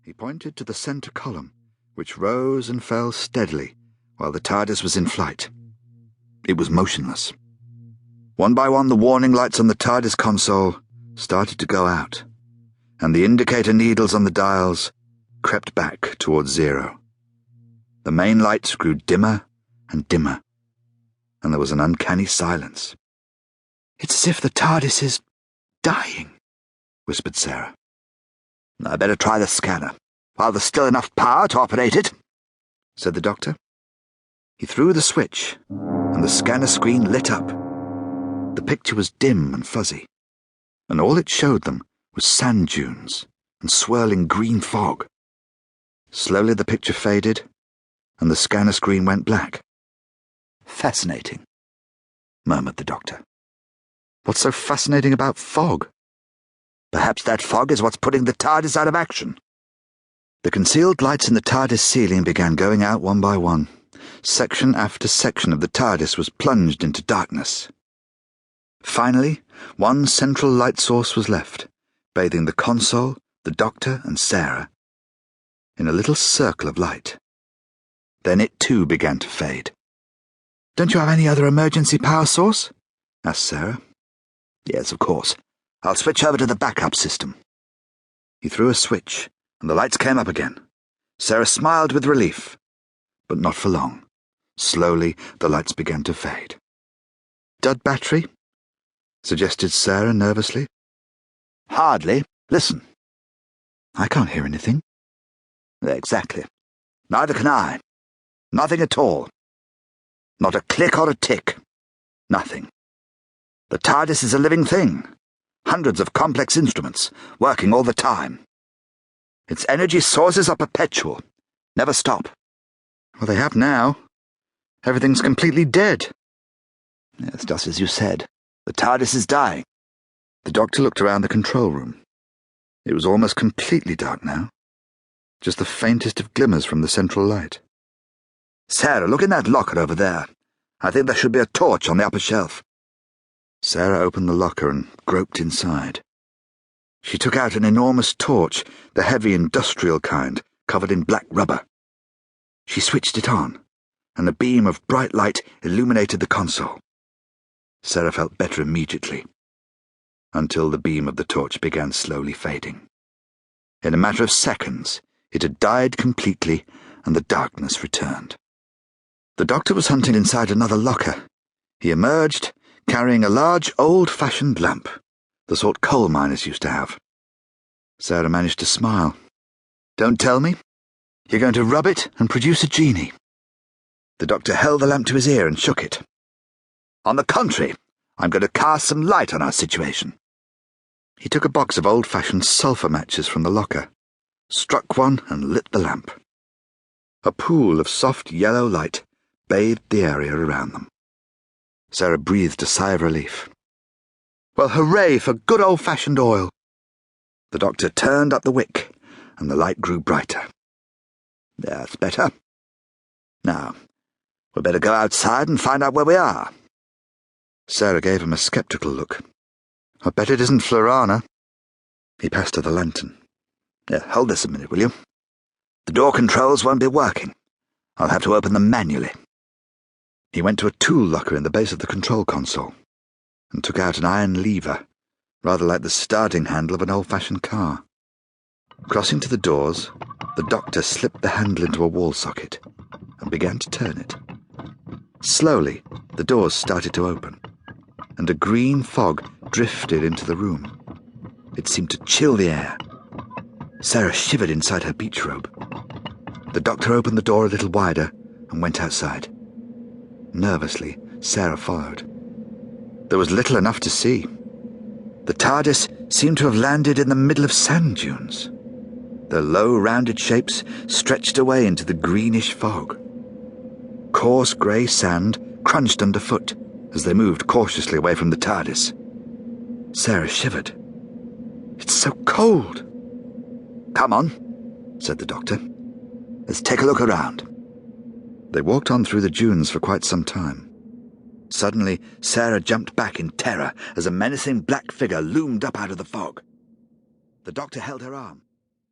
He pointed to the centre column, which rose and fell steadily while the TARDIS was in flight. It was motionless. One by one, the warning lights on the TARDIS console started to go out, and the indicator needles on the dials crept back towards 0. The main lights grew dimmer and dimmer, and there was an uncanny silence. "It's as if the TARDIS is dying," whispered Sarah. "I better try the scanner, while there's still enough power to operate it," said the doctor. He threw the switch, and the scanner screen lit up. The picture was dim and fuzzy, and all it showed them was sand dunes and swirling green fog. Slowly the picture faded, and the scanner screen went black. "Fascinating," murmured the doctor. "What's so fascinating about fog?" "Perhaps that fog is what's putting the TARDIS out of action." The concealed lights in the TARDIS ceiling began going out one by one. Section after section of the TARDIS was plunged into darkness. Finally, one central light source was left, bathing the console, the doctor, and Sarah in a little circle of light. Then it too began to fade. "Don't you have any other emergency power source?" asked Sarah. "Yes, of course. I'll switch over to the backup system." He threw a switch, and the lights came up again. Sarah smiled with relief, but not for long. Slowly, the lights began to fade. "Dud battery?" suggested Sarah nervously. "Hardly. Listen." "I can't hear anything." "Exactly. Neither can I. Nothing at all. Not a click or a tick. Nothing. The TARDIS is a living thing. Hundreds of complex instruments, working all the time. Its energy sources are perpetual. Never stop." "Well, they have now. Everything's completely dead." "Yes, just as you said. The TARDIS is dying." The doctor looked around the control room. It was almost completely dark now. Just the faintest of glimmers from the central light. "Sarah, look in that locker over there. I think there should be a torch on the upper shelf." Sarah opened the locker and groped inside. She took out an enormous torch, the heavy industrial kind, covered in black rubber. She switched it on, and a beam of bright light illuminated the console. Sarah felt better immediately, until the beam of the torch began slowly fading. In a matter of seconds, it had died completely, and the darkness returned. The doctor was hunting inside another locker. He emerged, carrying a large, old-fashioned lamp, the sort coal miners used to have. Sarah managed to smile. "Don't tell me. You're going to rub it and produce a genie." The doctor held the lamp to his ear and shook it. "On the contrary, I'm going to cast some light on our situation." He took a box of old-fashioned sulphur matches from the locker, struck one and lit the lamp. A pool of soft yellow light bathed the area around them. Sarah breathed a sigh of relief. "Well, hooray for good old-fashioned oil." The doctor turned up the wick, and the light grew brighter. "That's better. Now, we'd better go outside and find out where we are." Sarah gave him a sceptical look. "I bet it isn't Florana." He passed her the lantern. "Hold this a minute, will you? The door controls won't be working. I'll have to open them manually." He went to a tool locker in the base of the control console and took out an iron lever, rather like the starting handle of an old-fashioned car. Crossing to the doors, the doctor slipped the handle into a wall socket and began to turn it. Slowly, the doors started to open, and a green fog drifted into the room. It seemed to chill the air. Sarah shivered inside her beach robe. The doctor opened the door a little wider and went outside. Nervously, Sarah followed. There was little enough to see. The TARDIS seemed to have landed in the middle of sand dunes. Their low, rounded shapes stretched away into the greenish fog. Coarse grey sand crunched underfoot as they moved cautiously away from the TARDIS. Sarah shivered. "It's so cold." "Come on," said the doctor. "Let's take a look around." They walked on through the dunes for quite some time. Suddenly, Sarah jumped back in terror as a menacing black figure loomed up out of the fog. The doctor held her arm.